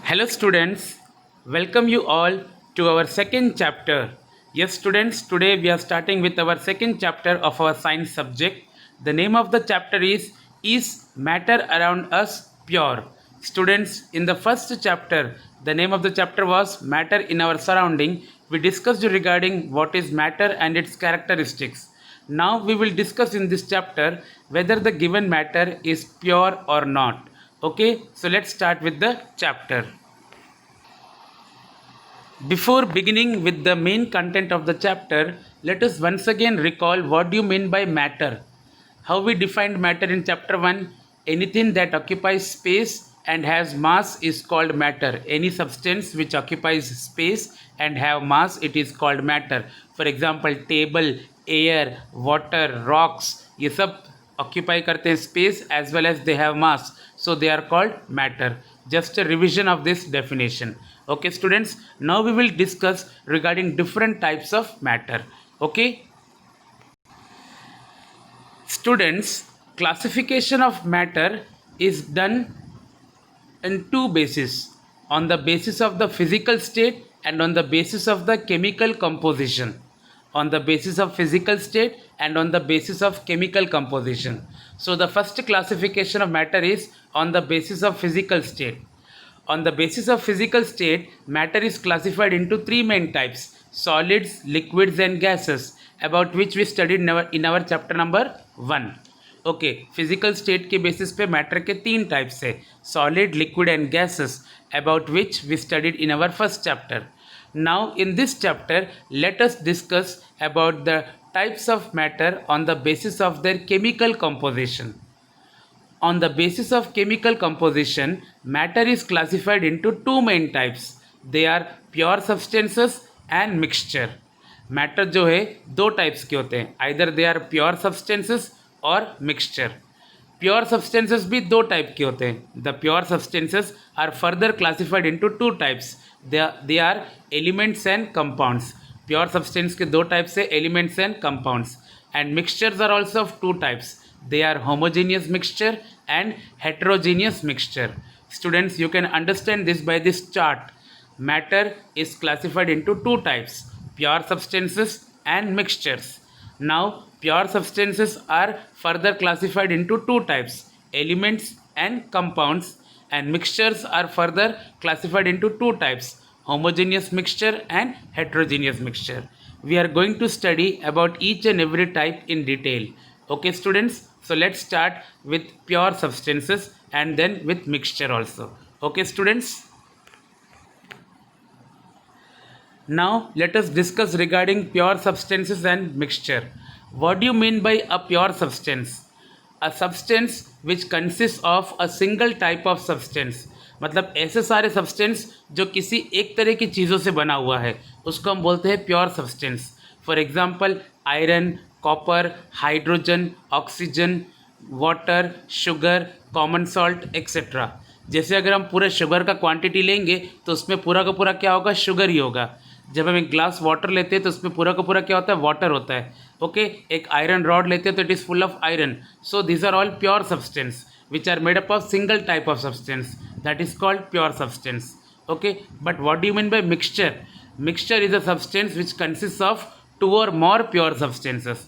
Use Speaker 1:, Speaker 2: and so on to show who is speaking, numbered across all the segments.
Speaker 1: Hello students, welcome you all to our second chapter. Yes students, today we are starting with our second chapter of our science subject. The name of the chapter is Matter Around Us Pure? Students, in the first chapter, the name of the chapter was Matter in Our Surrounding. We discussed regarding what is matter and its characteristics. Now we will discuss in this chapter whether the given matter is pure or not. Okay, so let's start with the chapter. Before beginning with the main content of the chapter, let us once again recall what do you mean by matter. How we defined matter in chapter 1: anything that occupies space and has mass is called matter. Any substance which occupies space and have mass, it is called matter. For example, table, air, water, rocks, ये सब occupy करते हैं space as well as they have mass, so they are called matter. Just a revision of this definition. Okay students, now we will discuss regarding different types of matter. Okay students, classification of matter is done in two bases: on the basis of the physical state and on the basis of the chemical composition. On the basis of physical state and on the basis of chemical composition. So the first classification of matter is on the basis of physical state. On the basis of physical state, matter is classified into three main types: solids, liquids and gases, about which we studied in our chapter number 1. Okay, physical state के basis पे matter के तीन types है: solid, liquid and gases, about which we studied in our first chapter. Now in this chapter let us discuss about the types of matter on the basis of their chemical composition. On the basis of chemical composition, matter is classified into two main types. They are pure substances and mixture. Matter जो है दो types के होते हैं, either they are pure substances और mixture. Pure substances भी दो type के होते हैं. The pure substances are further classified into two types. They are elements and compounds. Pure substance के दो टाइप्स है, elements and compounds. And mixtures are also of two types. They are homogeneous mixture and heterogeneous mixture. Students, you can understand this by this chart. Matter is classified into two types: pure substances and mixtures. Now pure substances are further classified into two types: elements and compounds. And mixtures are further classified into two types: homogeneous mixture and heterogeneous mixture. We are going to study about each and every type in detail. Okay students, so let's start with pure substances and then with mixture also. Okay students, now let us discuss regarding pure substances and mixture. What do you mean by a pure substance? A substance which consists of a single type of substance. मतलब ऐसे सारे substance जो किसी एक तरह की चीज़ों से बना हुआ है, उसको हम बोलते हैं pure substance. For example, iron, copper, hydrogen, oxygen, water, sugar, common salt etcetera. जैसे अगर हम पूरे शुगर का क्वांटिटी लेंगे तो उसमें पूरा का पूरा क्या होगा? शुगर ही होगा. जब हम एक ग्लास वाटर लेते हैं तो उसमें पूरा का पूरा क्या होता है? वाटर होता है. ओके, एक आयरन रॉड लेते हैं तो it is full of iron. So this are all pure substance which are made up of single type of substance, that is called pure substance. Okay, but what do you mean by mixture? Mixture is a substance which consists of two or more pure substances.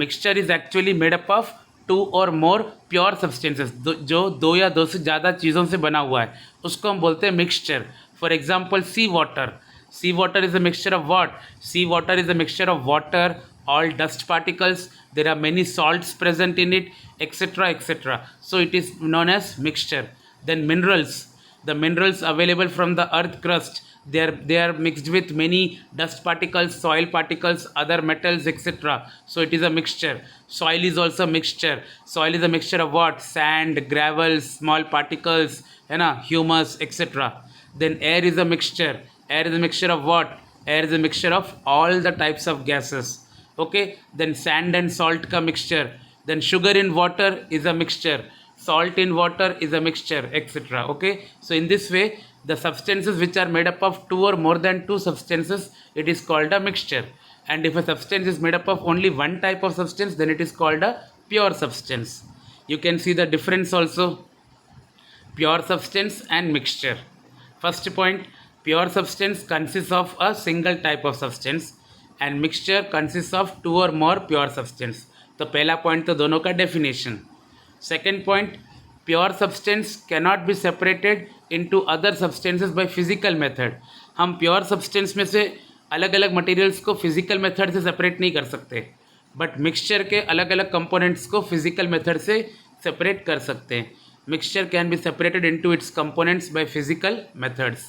Speaker 1: Mixture is actually made up of two or more pure substances. जो दो या दो से ज़्यादा चीज़ों से बना हुआ है उसको हम बोलते हैं mixture. For example, sea water. Sea water is a mixture of what? Sea water is a mixture of water, all dust particles, there are many salts present in it, etc., etc. So it is known as mixture. Then minerals. The minerals available from the earth crust, they are mixed with many dust particles, soil particles, other metals, etc. So it is a mixture. Soil is also mixture. Soil is a mixture of what? Sand, gravel, small particles, humus, etc. Then air is a mixture. Air is a mixture of what? Air is a mixture of all the types of gases. Okay, then sand and salt ka mixture. Then sugar in water is a mixture. Salt in water is a mixture, etc. Okay, so in this way the substances which are made up of two or more than two substances, it is called a mixture. And if a substance is made up of only one type of substance, then it is called a pure substance. You can see the difference also: pure substance and mixture. First point, pure substance consists of a single type of substance and mixture consists of two or more pure substance. तो पहला point तो दोनों का definition. Second point, pure substance cannot be separated into other substances by physical method. हम pure substance में से अलग अलग मटेरियल्स को फिजिकल मेथड से सेपरेट नहीं कर सकते, बट मिक्सचर के अलग अलग कंपोनेंट्स को फिजिकल मेथड से सेपरेट कर सकते हैं. Mixture can be separated into its components by physical methods.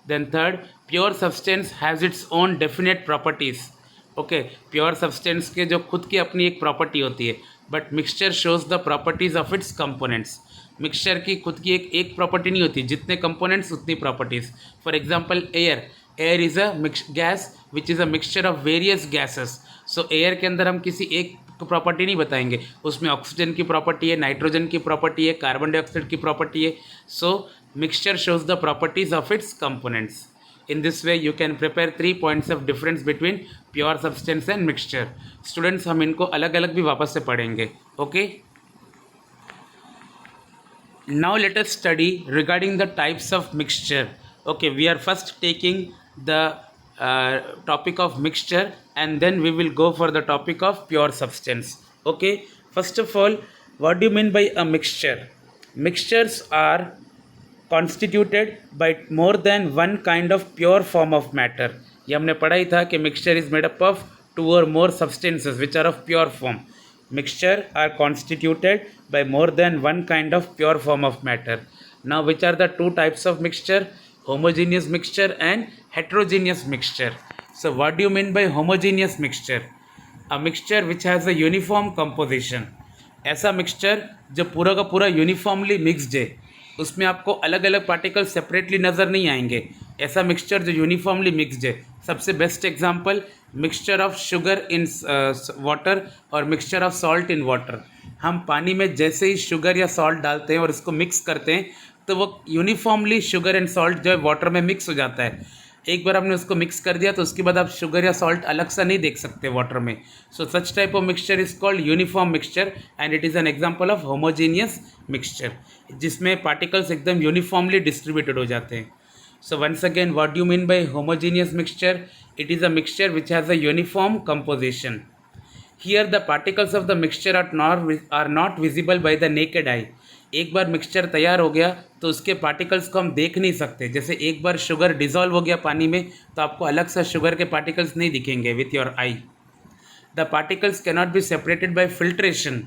Speaker 1: Then third, pure substance has its own definite properties. Okay, pure substance के जो खुद की अपनी एक प्रॉपर्टी होती है, but mixture shows the properties of its components. Mixture की खुद की एक प्रॉपर्टी नहीं होती, जितने कंपोनेंट्स उतनी properties. For example air. Air is a gas which is a mixture of various gases. So air के अंदर हम किसी एक प्रॉपर्टी नहीं बताएंगे, उसमें ऑक्सीजन की प्रॉपर्टी है, नाइट्रोजन की प्रॉपर्टी है, कार्बन डाइऑक्साइड की प्रॉपर्टी है. सो mixture shows the properties of its components. In this way you can prepare 3 points of difference between pure substance and mixture. Students, हम इनको अलग अलग भी वापस से पढ़ेंगे. Okay, now let us study regarding the types of mixture. Okay, we are first taking the topic of mixture and then we will go for the topic of pure substance. Okay, first of all, what do you mean by a mixture? Mixtures are constituted by more than one kind of pure form of matter. ये हमने पढ़ा ही था कि mixture is made up of two or more substances which are of pure form. Mixture are constituted by more than one kind of pure form of matter. Now which are the two types of mixture? Homogeneous mixture and heterogeneous mixture. So what do you mean by homogeneous mixture? A mixture which has a uniform composition. ऐसा mixture जो पूरा का पूरा uniformly mixed है, उसमें आपको अलग अलग पार्टिकल सेपरेटली नज़र नहीं आएंगे. ऐसा मिक्सचर जो यूनिफॉर्मली मिक्सड है. सबसे best example, mixture of sugar in water और mixture of salt in water. हम पानी में जैसे ही शुगर या सॉल्ट डालते हैं और इसको मिक्स करते हैं तो वो यूनिफॉर्मली शुगर एंड सॉल्ट जो है वाटर में मिक्स हो जाता है. एक बार हमने उसको मिक्स कर दिया तो उसके बाद आप शुगर या सॉल्ट अलग सा नहीं देख सकते वाटर में. So such type of mixture is called uniform mixture and it is an example of homogeneous mixture, जिसमें पार्टिकल्स एकदम यूनिफॉर्मली डिस्ट्रीब्यूटेड हो जाते हैं. So once again, what do mean by homogeneous mixture? It is a mixture which has a uniform composition. Here the particles of the mixture are not visible by the naked eye. एक बार mixture तैयार हो गया तो उसके particles को हम देख नहीं सकते. जैसे एक बार शुगर डिज़ोल्व हो गया पानी में तो आपको अलग सा शुगर के पार्टिकल्स नहीं दिखेंगे with your I. The particles cannot be separated by filtration.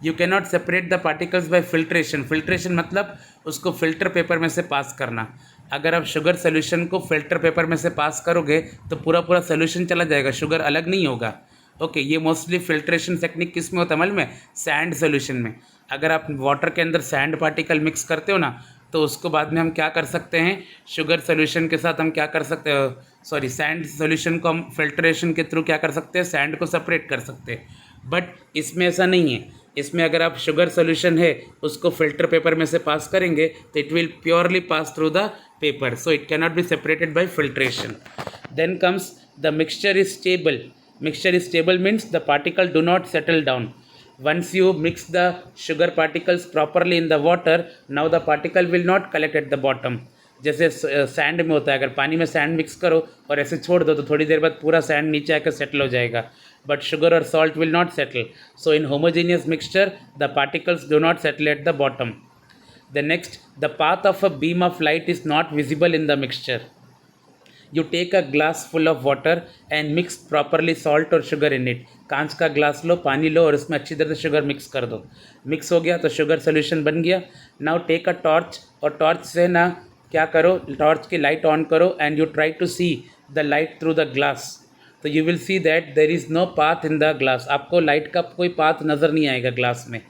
Speaker 1: You cannot separate the particles bye filtration. Filtration मतलब उसको फिल्टर पेपर में से पास करना. अगर आप शुगर सोल्यूशन को फिल्टर पेपर में से पास करोगे तो पूरा पूरा सोल्यूशन चला जाएगा, शुगर अलग नहीं होगा. ओके, ये मोस्टली फिल्ट्रेशन टेक्निक किस में होता है मालूम है? सैंड सोल्यूशन में. अगर आप वाटर के अंदर सैंड पार्टिकल मिक्स करते हो ना तो उसको बाद में हम क्या कर सकते हैं, शुगर सोल्यूशन के साथ हम क्या कर सकते हो, सॉरी सैंड सोल्यूशन को हम फिल्ट्रेशन के थ्रू क्या कर सकते हैं, सैंड को सेपरेट कर सकते हैं. बट इसमें ऐसा नहीं है. इसमें अगर आप शुगर सोल्यूशन है उसको फिल्टर पेपर में से पास करेंगे तो it will purely pass through the paper. So it cannot be separated by filtration. Then comes the mixture is stable. Mixture is stable means the particle do not settle down. Once you mix the sugar particles properly in the water, now the particle will not collect at the bottom. जैसे sand में होता है, अगर पानी में sand mix करो और ऐसे छोड़ दो तो थोड़ी देर बाद पूरा सैंड नीचे आकर सेटल हो जाएगा. बट शुगर और salt will not settle. So in homogeneous mixture the particles do not settle at the bottom. The next, the path of a beam of light is not visible in the mixture. You take a glass full of water and mix properly salt or sugar in it. कांच का glass लो, पानी लो और उसमें अच्छी तरह से sugar mix कर दो. मिक्स हो गया तो शुगर सोल्यूशन बन गया. नाउ टेक अ टॉर्च और टॉर्च से ना क्या करो, टॉर्च की लाइट ऑन करो and you try to see the light through the glass. तो you will see that there is no path in the glass. आपको लाइट का कोई पाथ नज़र नहीं आएगा ग्लास में.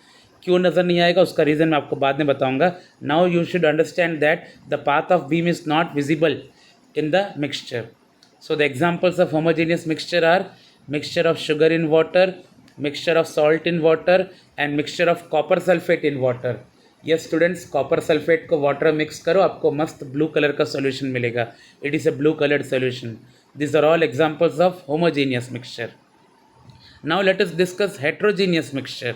Speaker 1: क्यों नज़र नहीं आएगा उसका रीज़न मैं आपको बाद में बताऊँगा. Now you should understand that the path of beam is not visible in the mixture. So the examples of homogeneous mixture are mixture of sugar in water, mixture of salt in water and mixture of copper sulfate in water. Yes students, copper sulfate को water mix करो, आपको मस्त blue color का solution मिलेगा. It is a blue colored solution. These are all examples of homogeneous mixture. Now let us discuss heterogeneous mixture.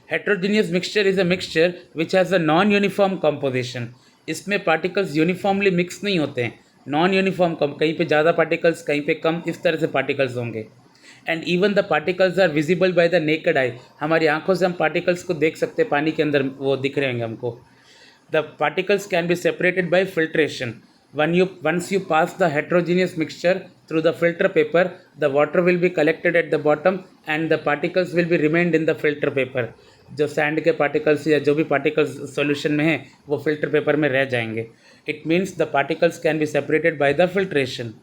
Speaker 1: Heterogeneous mixture is a mixture which has a non-uniform composition. इसमें particles uniformly mix नहीं होते हैं, non uniform, कम कहीं पे ज़्यादा particles कहीं पे कम, इस तरह से पार्टिकल्स होंगे. And even the particles are visible by the naked eye. हमारी आंखों से हम पार्टिकल्स को देख सकते हैं, पानी के अंदर वो दिख रहे होंगे हमको. The particles can be separated by filtration. Once you pass the heterogeneous mixture through the filter paper, the water will be collected at the bottom and the particles will be remained in the filter paper. जो sand के particles या जो भी particles solution में हैं वो filter paper में रह जाएंगे. It means the particles can be separated by the filtration.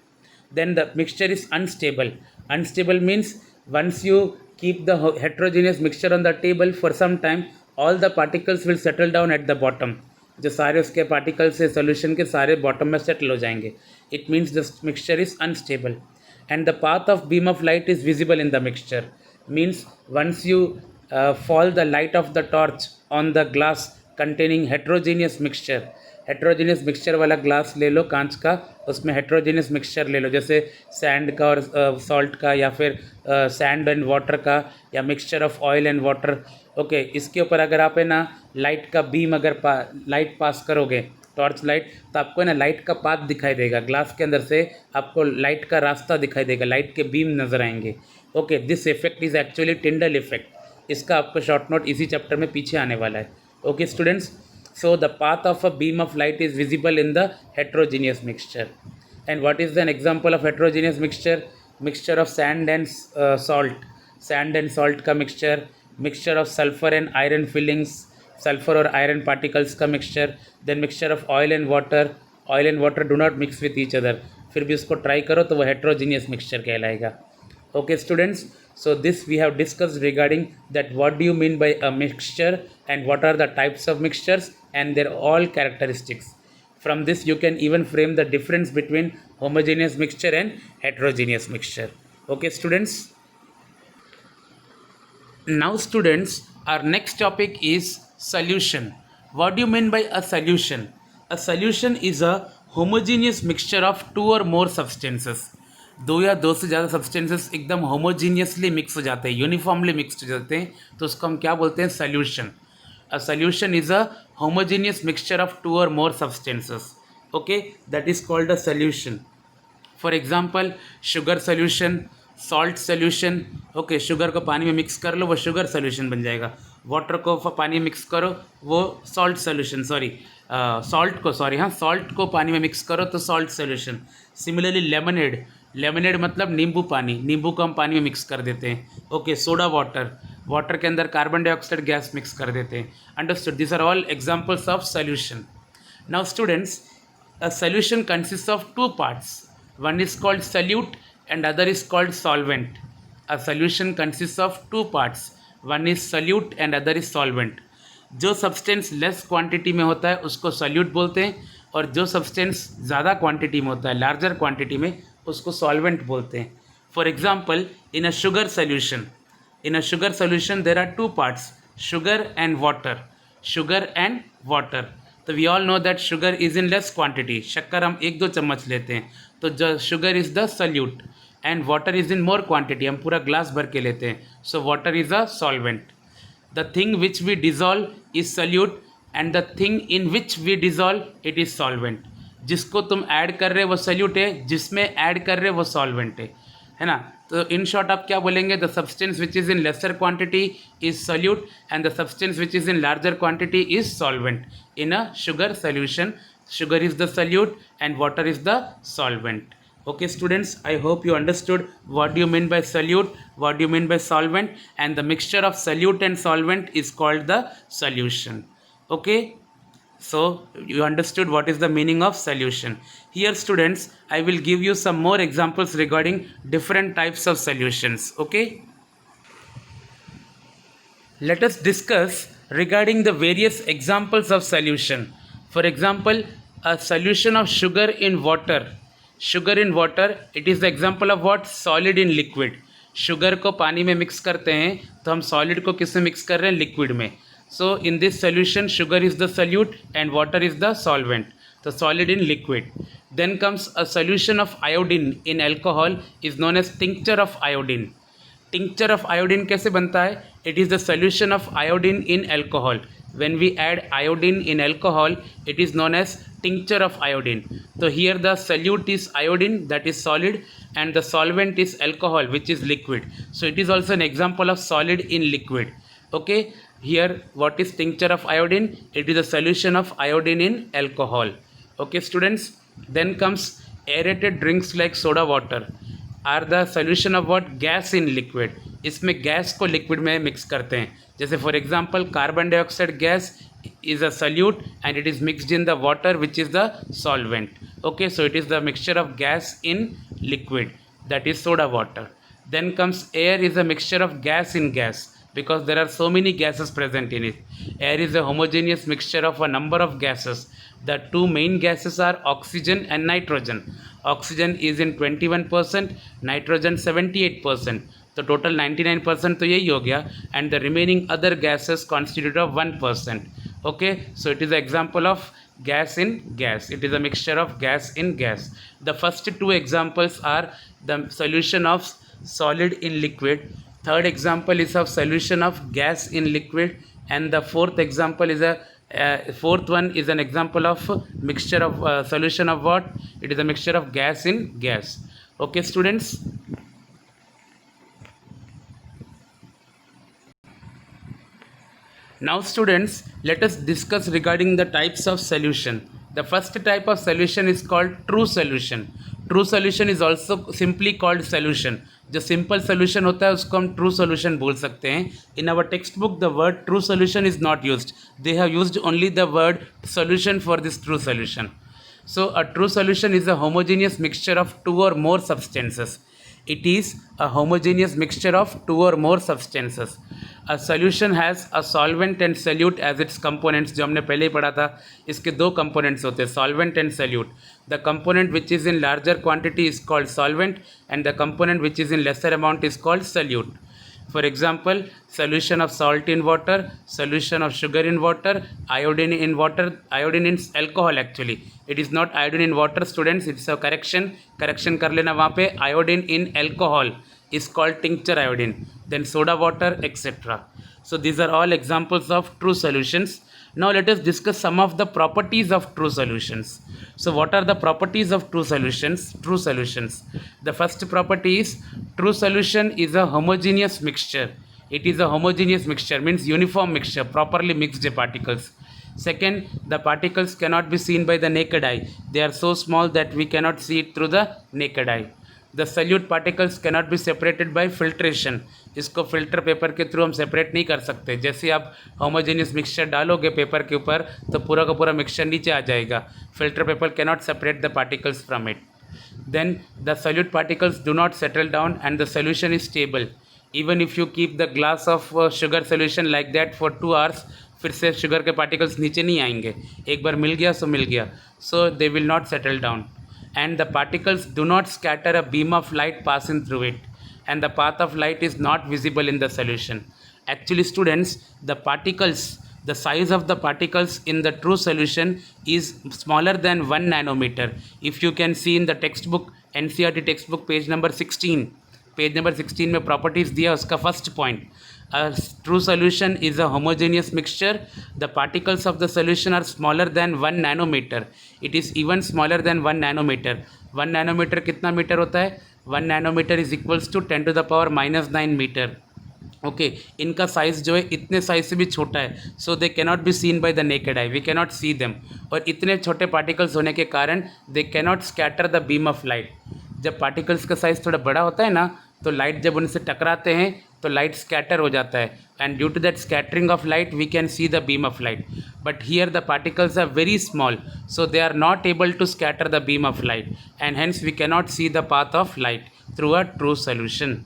Speaker 1: Then the mixture is unstable. Unstable means once you keep the heterogeneous mixture on the table for some time, all the particles will settle down at the bottom. जो सारे उसके particles है solution के सारे bottom में settle हो जाएंगे. It means the mixture is unstable. And the path of beam of light is visible in the mixture. Means once you fall the light of the torch on the glass containing heterogeneous mixture. Heterogeneous mixture वाला glass ले लो कांच का, उसमें heterogeneous mixture ले लो, जैसे sand का और salt का, या फिर सैंड एंड वाटर का, या mixture of oil and water. Okay, इसके ऊपर अगर आप है ना लाइट का बीम अगर लाइट पास करोगे, टॉर्च लाइट, तो आपको है ना लाइट का पाथ दिखाई देगा. ग्लास के अंदर से आपको लाइट का रास्ता दिखाई देगा, लाइट के बीम नज़र आएंगे. Okay, this effect is actually Tyndall effect. इसका आपको शॉर्ट नोट इसी चैप्टर में पीछे आने वाला है. Okay students, so the path of a beam of light is visible in the heterogeneous mixture. And what is an example of heterogeneous mixture? Mixture of sand and salt. Sand and salt का mixture. Mixture of sulfur and iron fillings, sulfur और iron particles का mixture. Then mixture of oil and water. Oil and water do not mix with each other. फिर भी उसको try करो तो वो heterogeneous mixture कहलाएगा. Okay students, so this we have discussed regarding that what do you mean by a mixture and what are the types of mixtures and their all characteristics. From this you can even frame the difference between homogeneous mixture and heterogeneous mixture. Okay students. Now students, our next topic is solution. What do you mean by a solution? A solution is a homogeneous mixture of two or more substances. दो या दो से ज़्यादा substances एकदम homogeneously mix हो जाते हैं, uniformly mix हो जाते हैं, तो उसको हम क्या बोलते हैं? Solution. A solution is a homogeneous mixture of two or more substances. Okay, that is called a solution. For example sugar solution, salt solution. Okay, sugar को पानी में मिक्स कर लो, वो शुगर सॉल्यूशन बन जाएगा. वाटर को पानी में मिक्स करो, वो सॉल्ट सॉल्यूशन, सॉल्ट को पानी में मिक्स करो तो salt solution. Similarly lemonade, lemonade मतलब नींबू पानी, नींबू को हम पानी में मिक्स कर देते हैं. ओके, सोडा वाटर, वाटर के अंदर कार्बन डाइऑक्साइड गैस मिक्स कर देते हैं. Understood? This are all examples of solution. Now students, a solution consists of two parts. One is called solute and other is called solvent. A solution consists of two parts. One is solute and other is solvent. जो substance less quantity में होता है उसको solute बोलते हैं, और जो substance ज़्यादा क्वांटिटी में होता है, लार्जर क्वांटिटी में, उसको सॉल्वेंट बोलते हैं. For example, in a sugar solution there are two parts, sugar and water. Sugar and water. तो we all know that sugar is in less quantity. शक्कर हम 1-2 चम्मच लेते हैं, तो जो sugar is the solute, and water is in more quantity, हम पूरा ग्लास भर के लेते हैं, so water is a solvent. The thing which we dissolve is solute and the thing in which we dissolve it is solvent. जिसको तुम add कर रहे हो वो सॉल्यूट है, जिसमें ऐड कर रहे हो वो सॉल्वेंट है ना. तो इन शॉर्ट आप क्या बोलेंगे? The substance which is in laser quantity is solute and the substance which is in larger quantity is solvent. In a sugar solution, sugar is the solute and water is the solvent. Okay students, I hope you understood what do you mean by solute, what do you mean by solvent, and the mixture of solute and solvent is called the solution. Okay, so you understood what is the meaning of solution. Here students, I will give you some more examples regarding different types of solutions. Okay, let us discuss regarding the various examples of solution. For example, a solution of sugar in water. Sugar in water, it is the example of what? Solid in liquid. Sugar को पानी में mix करते हैं तो हम solid को किस में मिक्स कर रहे हैं? लिक्विड में. So in this solution sugar is the solute and water is the solvent. तो solid in liquid. Then comes a solution of iodine in alcohol is known as tincture of iodine. Tincture of iodine कैसे बनता है? It is the solution of iodine in alcohol. when we add iodine in alcohol, it is known as tincture of iodine. So here the solute is iodine, that is solid, and the solvent is alcohol, which is liquid. So it is also an example of solid in liquid. Okay, here what is tincture of iodine? It is a solution of iodine in alcohol. Okay students, then comes aerated drinks like soda water are the solution of what, gas in liquid. इसमें gas को liquid में mix करते हैं. जैसे for example carbon dioxide gas is a solute and it is mixed in the water, which is the solvent. Okay, so it is the mixture of gas in liquid, that is soda water. Then comes air is a mixture of gas in gas, because there are so many gases present in it. Air is a homogeneous mixture of a number of gases. The two main gases are oxygen and nitrogen. Oxygen is in 21%, nitrogen 78%. तो total 99% तो यही हो गया, and the remaining other gases constitute of 1%. Okay, so it is a example of gas in gas. It is a mixture of gas in gas. The first two examples are the solution of solid in liquid. Third example is of solution of gas in liquid, and the fourth example is fourth one is an example of mixture of solution of what? It is a mixture of gas in gas. Okay students. Now students, let us discuss regarding the types of solution. The first type of solution is called true solution. True solution is also simply called solution. जो simple solution होता है उसको हम true solution बोल सकते हैं. In our textbook the word true solution is not used. They have used only the word solution for this true solution. So a true solution is a homogeneous mixture of two or more substances. It is a homogeneous mixture of two or more substances. A solution has a solvent and solute as its components. जो हमने पहले ही पढ़ा था, इसके दो components होते हैं, solvent and solute. The component which is in larger quantity is called solvent, and the component which is in lesser amount is called solute. For example, solution of salt in water, solution of sugar in water, iodine in water, iodine in alcohol actually. It is not iodine in water students, it's a correction कर लेना वहाँ पे. Iodine in alcohol is called tincture iodine, then soda water, etc. So these are all examples of true solutions. Now let us discuss some of the properties of true solutions. So what are the properties of true solutions? True solutions. The first property is true solution is a homogeneous mixture. It is a homogeneous mixture means uniform mixture, properly mixed particles. Second, the particles cannot be seen by the naked eye. They are so small that we cannot see it through the naked eye. The solute particles cannot be separated by filtration. इसको filter paper के through हम separate नहीं कर सकते. जैसे आप homogeneous mixture डालोगे paper के ऊपर तो पूरा का पूरा मिक्सचर नीचे आ जाएगा. Filter paper cannot separate the particles from it. Then the solute particles do not settle down and the solution is stable. Even if you keep the glass of sugar solution like that for 2 hours, फिर से sugar के particles नीचे नहीं आएंगे. एक बार मिल गया सो मिल गया. So they will not settle down. And the particles do not scatter a beam of light passing through it, and the path of light is not visible in the solution. Actually students, the particles, the size of the particles in the true solution is smaller than 1 nanometer. If you can see in the textbook, NCERT textbook page number 16, page number 16 में properties दिया. उसका first point, a true solution is a homogeneous mixture. The particles of the solution are smaller than 1 nanometer. It is even smaller than 1 nanometer. 1 nanometer कितना metre होता है? 1 nanometer is equals to 10 to the power minus 9 metre. Okay, इनका size जो है इतने size से भी छोटा है. So they cannot be seen by the naked eye, we cannot see them. और इतने छोटे पार्टिकल्स होने के कारण they cannot scatter the beam of light. जब पार्टिकल्स का साइज़ थोड़ा बड़ा होता है ना, तो लाइट जब उनसे टकराते हैं तो लाइट स्कैटर हो जाता है, and due to that scattering of light we can see the beam of light. But here the particles are very small, so they are not able to scatter the beam of light, and hence we cannot see the path of light through a true solution.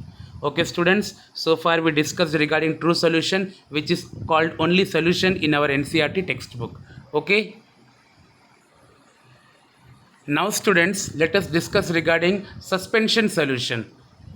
Speaker 1: Okay students, so far we discussed regarding true solution, which is called only solution in our NCERT textbook. Okay, now students, let us discuss regarding suspension solution.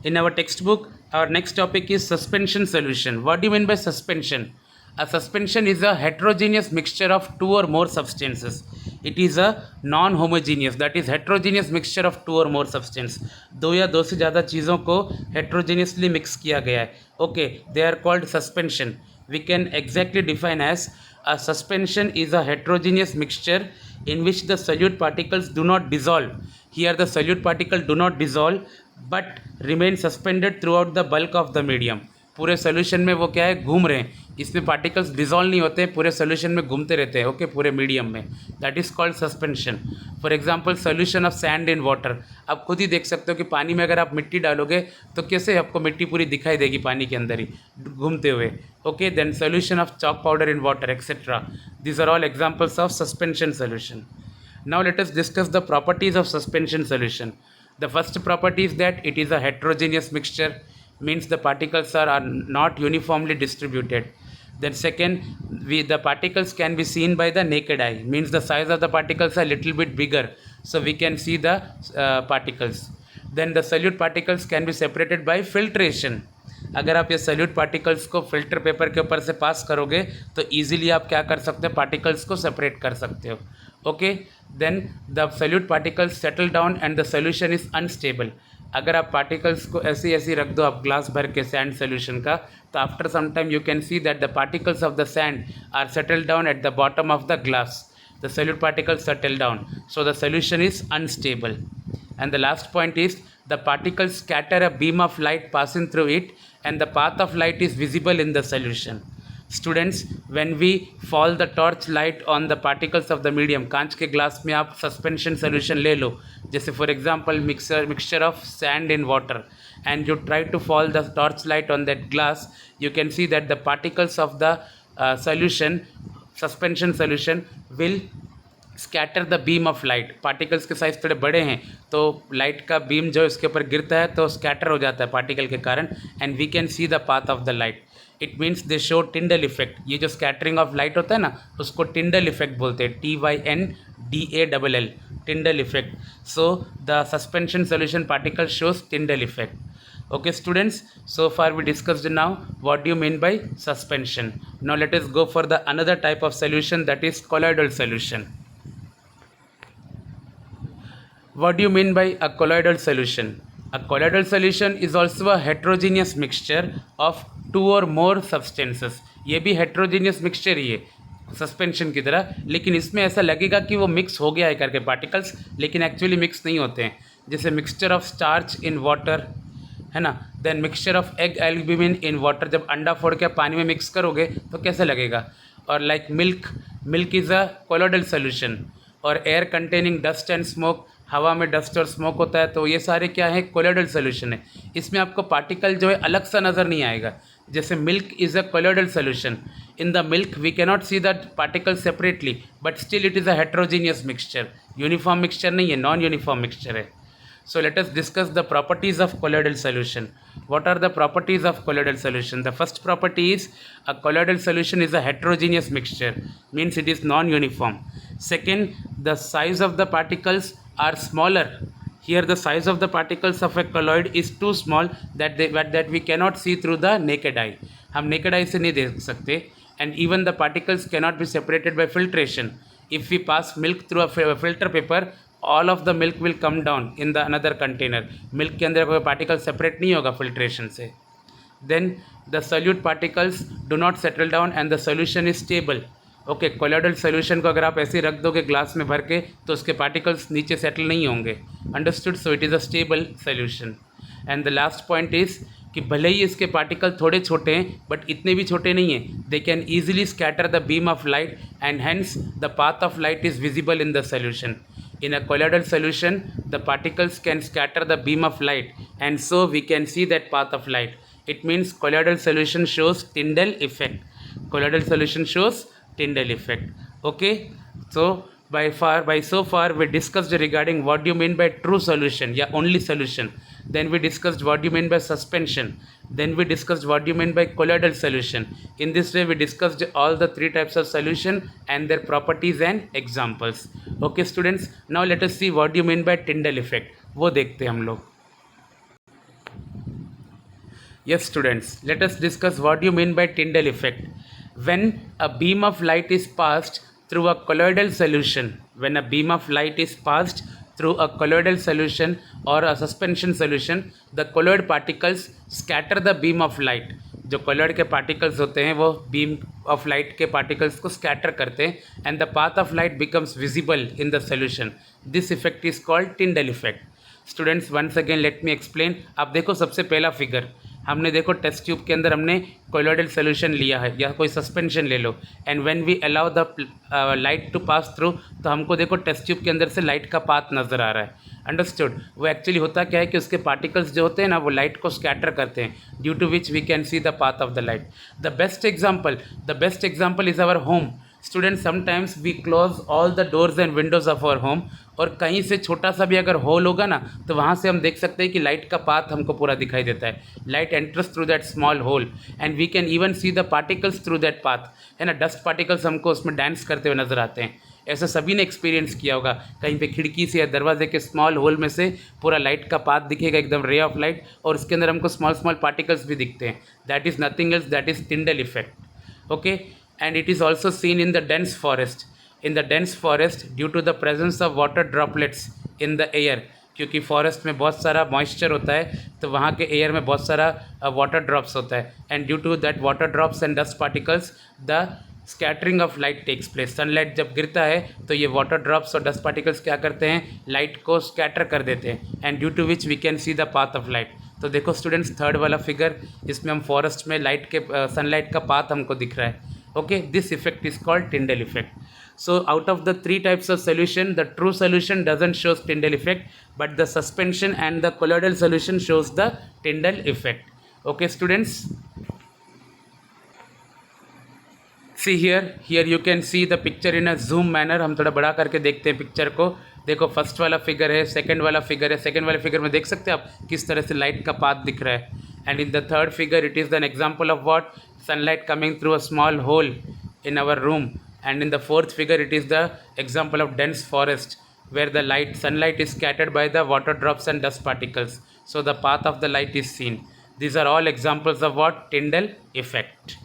Speaker 1: In our textbook, our next topic is suspension solution. What do you mean by suspension? A suspension is a heterogeneous mixture of two or more substances. It is a non-homogeneous, that is heterogeneous mixture of two or more substance. दो या दो से ज़्यादा चीज़ों को heterogeneously mix किया गया है. Okay, they are called suspension. We can exactly define as A suspension is a heterogeneous mixture in which the solute particles do not dissolve. Here the solute particles do not dissolve but remain suspended throughout the bulk of the medium. पूरे solution में वो क्या है, घूम रहे हैं. इसमें particles dissolve नहीं होते, पूरे सोल्यूशन में घूमते रहते हैं. ओके, पूरे मीडियम में. That is called suspension. For example solution of sand in water. आप खुद ही देख सकते हो कि पानी में अगर आप मिट्टी डालोगे तो कैसे आपको मिट्टी पूरी दिखाई देगी पानी के अंदर ही घूमते हुए. Okay, then solution of chalk powder in water, etc. These are all examples of suspension solution. Now let us discuss the properties of suspension solution. The first property is that it is a heterogeneous mixture, means the particles are not uniformly distributed. Then second, the particles can be seen by the naked eye, means the size of the particles are little bit bigger, so we can see the particles. Then the solute particles can be separated by filtration. अगर आप ये salute particles को filter paper के ऊपर से पास करोगे तो easily आप क्या कर सकते हो, पार्टिकल्स को सेपरेट कर सकते हो. Okay, then the solute particles settle down and the solution is unstable. अगर आप पार्टिकल्स को ऐसी ऐसी रख दो आप ग्लास भर के सैंड सोल्यूशन का, तो after some time you can see that the particles of the sand are settled down at the bottom of the glass. The solute particles settle down, so the solution is unstable. And the last point is the particles scatter a beam of light passing through it, and the path of light is visible in the solution. Students, when we fall the torch light on the particles of the medium, कांच के glass में आप suspension solution ले लो, जैसे for example mixture of sand in water, and you try to fall the torch light on that glass, you can see that the particles of the solution, suspension solution will scatter the beam of light. Particles के size थोड़े बड़े हैं तो light का beam जो इसके ऊपर गिरता है तो स्कैटर हो जाता है पार्टिकल के कारण, and we can see the path of the light. It means they show Tyndall effect. ये जो स्कैटरिंग ऑफ लाइट होता है ना, उसको टिंडल इफेक्ट बोलते हैं, TYNDALL, Tyndall effect. So the suspension solution particle shows Tyndall effect. Okay students, so far we discussed now what do you mean by suspension. Now let us go for the another type of solution, that is colloidal solution. What do you mean by a colloidal solution? A colloidal solution is also a heterogeneous mixture of two or more substances. ये भी heterogeneous mixture ही है suspension की तरह, लेकिन इसमें ऐसा लगेगा कि वो मिक्स हो गया है करके पार्टिकल्स, लेकिन एक्चुअली मिक्स नहीं होते हैं. जैसे mixture of starch in water है ना, then mixture of egg albumin in water. जब अंडा फोड़ के पानी में मिक्स करोगे तो कैसे लगेगा. और like milk is a colloidal solution. और air containing dust and smoke, हवा में डस्ट और स्मोक होता है, तो ये सारे क्या है, कोलोइडल सोल्यूशन है. इसमें आपको पार्टिकल जो है अलग सा नज़र नहीं आएगा. जैसे milk is a colloidal solution. In the milk we cannot see that particle separately, but still it is a heterogeneous mixture. Uniform mixture नहीं है, नॉन यूनिफॉर्म मिक्सचर है. So let us discuss the properties of colloidal solution. What are the properties of colloidal solution? The first property is a colloidal solution is a heterogeneous mixture, means it is non-uniform. Second, the size of the particles are smaller. Here the size of the particles of a colloid is too small that we cannot see through the naked eye. हम naked eye से नहीं देख सकते. And even the particles cannot be separated by filtration. If we pass milk through a filter paper, all of the milk will come down in the another container. Milk के अंदर कोई particle separate नहीं होगा filtration से. Then the solute particles do not settle down and the solution is stable. Okay, colloidal solution को अगर आप ऐसे ही रख दोगे ग्लास में भर के तो उसके पार्टिकल्स नीचे सेटल नहीं होंगे. Understood. So it is a stable solution. And the last point is कि भले ही इसके पार्टिकल थोड़े छोटे हैं बट इतने भी छोटे नहीं हैं. They can easily scatter the beam of light and hence the path of light is visible in the solution. In a colloidal solution, the particles can scatter the beam of light, and so we can see that path of light. It means colloidal solution shows Tyndall effect. Colloidal solution shows Tyndall effect. Okay, so by so far we discussed regarding what do you mean by true solution, only solution. Then we discussed what do you mean by suspension. Then we discussed what do you mean by colloidal solution. In this way we discussed all the three types of solution and their properties and examples. Okay students, now let us see what do you mean by Tyndall effect. वो देखते हैं हम लोग. Yes students, let us discuss what do you mean by Tyndall effect. When a beam of light is passed through a colloidal solution, when a beam of light is passed through a colloidal solution or a suspension solution, the colloid particles scatter the beam of light, जो coloured के particles होते हैं वो beam of light के particles को scatter करते हैं and the path of light becomes visible in the solution. This effect is called Tyndall effect. Students once again let me explain. आप देखो सबसे पहला फिगर, हमने देखो टेस्ट ट्यूब के अंदर हमने कोलोइडल सोल्यूशन लिया है या कोई सस्पेंशन ले लो and when we allow the light to pass through, तो हमको देखो टेस्ट ट्यूब के अंदर से लाइट का पाथ नज़र आ रहा है. अंडरस्टूड. वो एक्चुअली होता क्या है कि उसके पार्टिकल्स जो होते हैं ना वो लाइट को स्कैटर करते हैं due to which we can see the path of the light. The best example is our home. Student sometimes we close all the doors and windows of our home, और कहीं से छोटा सा भी अगर होल होगा ना तो वहाँ से हम देख सकते हैं कि लाइट का पाथ हमको पूरा दिखाई देता है. Light enters through that small hole and we can even see the particles through that path. है ना, डस्ट पार्टिकल्स हमको उसमें डांस करते हुए नजर आते हैं. ऐसा सभी ने एक्सपीरियंस किया होगा. कहीं पे खिड़की से या दरवाजे के स्मॉल होल में से पूरा लाइट का पाथ दिखेगा, एकदम रे ऑफ लाइट, और उसके अंदर हमको स्मॉल स्मॉल पार्टिकल्स भी दिखते हैं. That is nothing else, that is Tyndall effect. Okay. And it is also seen in the dense forest. In the dense forest, due to the presence of water droplets in the air, क्योंकि forest में बहुत सारा moisture होता है तो वहाँ के air में बहुत सारा वाटर ड्रॉप्स होता है, and due to that water drops and dust particles the scattering of light takes place. Sunlight जब गिरता है तो ये वाटर ड्रॉप्स और डस्ट पार्टिकल्स क्या करते हैं, लाइट को स्कैटर कर देते हैं, and due to which we can see the path of light. तो देखो स्टूडेंट्स, थर्ड वाला फिगर, इसमें हम फॉरेस्ट में लाइट के सनलाइट का पाथ हमको दिख रहा है. Okay, this effect is called Tyndall effect. So out of the three types of solution, the true solution doesn't show Tyndall effect, but the suspension and the colloidal solution shows the Tyndall effect. Okay students, see here you can see the picture in a zoom manner. हम थोड़ा बड़ा करके देखते हैं picture को. देखो first वाला figure है, सेकंड वाला फिगर है. सेकंड वाले फिगर में देख सकते हैं आप किस तरह से लाइट का पाथ दिख रहा है. And in the third figure it is an example of what, sunlight coming through a small hole in our room. And in the fourth figure it is the example of dense forest where the sunlight is scattered by the water drops and dust particles, so the path of the light is seen. These are all examples of what, Tyndall effect.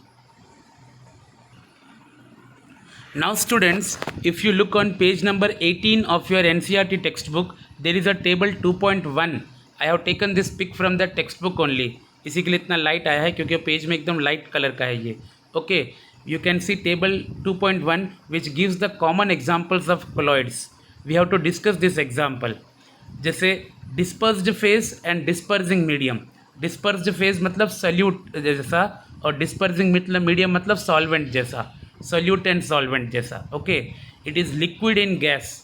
Speaker 1: Now students, if you look on page number 18 of your NCERT textbook, there is a table 2.1. I have taken this pic from the textbook only. इसी के लिए इतना light आया है क्योंकि page में एकदम light colour का है ये. Okay, you can see table 2.1 which gives the common examples of colloids. We have to discuss this example. जैसे dispersed phase and dispersing medium. Dispersed phase मतलब सल्यूट जैसा, और डिस्पर्जिंग मतलब मीडियम मतलब सॉल्वेंट जैसा, सल्यूट एंड सॉल्वेंट जैसा. Okay, it is liquid in gas.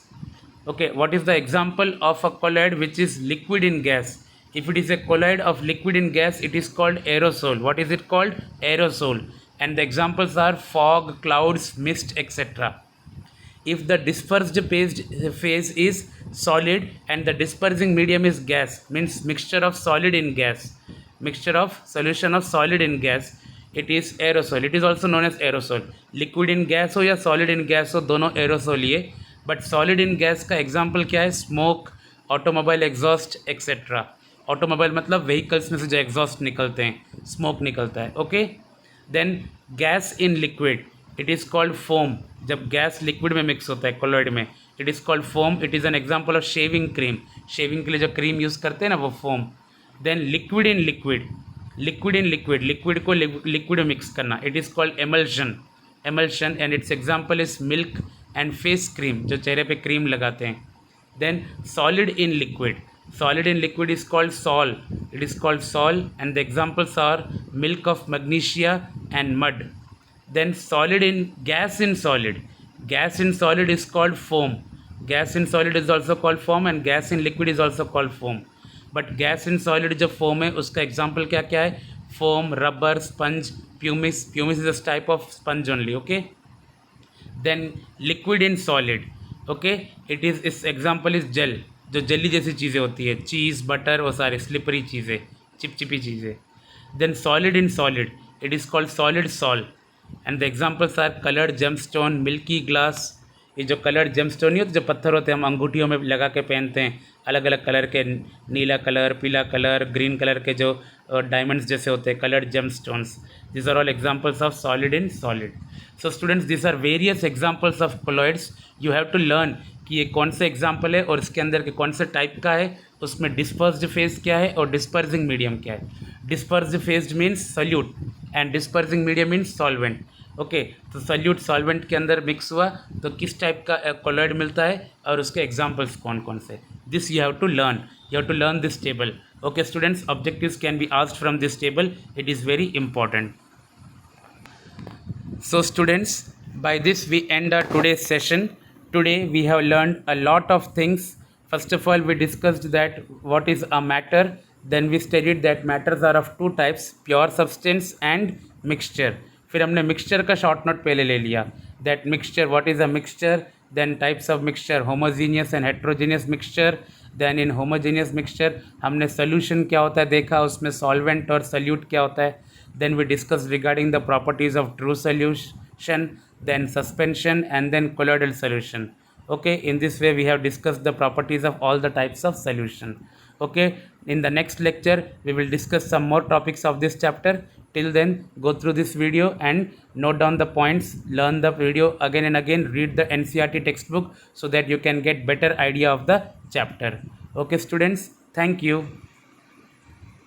Speaker 1: Okay, what is the example of a colloid which is liquid in gas? If it is a colloid of liquid in gas, it is called aerosol. What is it called? Aerosol. And the examples are fog, clouds, mist, etc. If the dispersed phase is solid and the dispersing medium is gas, means mixture of solid in gas, mixture of solution of solid in gas, it is aerosol. It is also known as aerosol. Liquid in gas हो या solid in gas हो, दोनों aerosol ही है. But solid in gas का example क्या है? Smoke, automobile exhaust, etc. Automobile मतलब vehicles में से जो एग्जॉस्ट निकलते हैं, स्मोक निकलता है. Okay, then gas in liquid, it is called foam. जब गैस लिक्विड में मिक्स होता है कोलॉइड में, it is called foam. It is an example of shaving cream. Shaving के लिए जो क्रीम यूज़ करते हैं ना वो foam. Then liquid in liquid, liquid in liquid, liquid को लिक्विड में मिक्स करना, it is called emulsion. Emulsion and its example is milk and face cream, जो चेहरे पे क्रीम लगाते हैं. Then solid in liquid, solid in liquid is called sol. It is called sol and the examples are milk of magnesia and mud. Then solid in gas in solid, gas in solid is called foam. Gas in solid is also called foam and gas in liquid is also called foam. But gas in solid जो foam है उसका example क्या क्या है? Foam, rubber, sponge, pumice. Pumice is a type of sponge only. Okay. Then liquid in solid. Okay. It is, its example is gel. जो jelly जैसी चीज़ें होती है, चीज़, बटर, वो सारे स्लिपरी चीज़ें, चिपचिपी चीज़ें. Then solid in solid, it is called solid sol and the examples are coloured gemstone, milky glass. ये जो कलर्ड जेमस्टोन नहीं होते, जो पत्थर होते हैं हम अंगूठियों में लगा के पहनते हैं, अलग अलग कलर के, नीला कलर, पीला कलर, ग्रीन कलर के जो डायमंड्स जैसे होते हैं, coloured gemstones. This are all examples of solid in solid. So students, this are various examples of colloids. You have to learn कि ये कौन सा एग्जाम्पल है और इसके अंदर के कौन से टाइप का है, उसमें डिस्पर्स्ड फेज क्या है और डिस्पर्सिंग मीडियम क्या है। Dispersed phase means solute and dispersing medium means solvent. Okay, तो सल्यूट सॉल्वेंट के अंदर मिक्स हुआ तो किस टाइप का कोलॉइड मिलता है और उसके एग्जाम्पल्स कौन कौन से। This you have to learn this table. Okay students, objectives can be asked from this table, it is very important. So students, by this we end our today's session. Today we have learned a lot of things. First of all, we discussed that what is a matter. Then we studied that matters are of two types, pure substance and mixture. फिर हमने mixture का short note पहले ले लिया. That mixture, what is a mixture? Then types of mixture, homogeneous and heterogeneous mixture. Then in homogeneous mixture हमने solution क्या होता है देखा, उसमें solvent और solute क्या होता है. Then we discussed regarding the properties of true solution, then suspension, and then colloidal solution. Okay, in this way we have discussed the properties of all the types of solution. Okay, in the next lecture we will discuss some more topics of this chapter. Till then, go through this video and note down the points, learn the video again and again, read the NCERT textbook so that you can get better idea of the chapter. Okay students, thank you.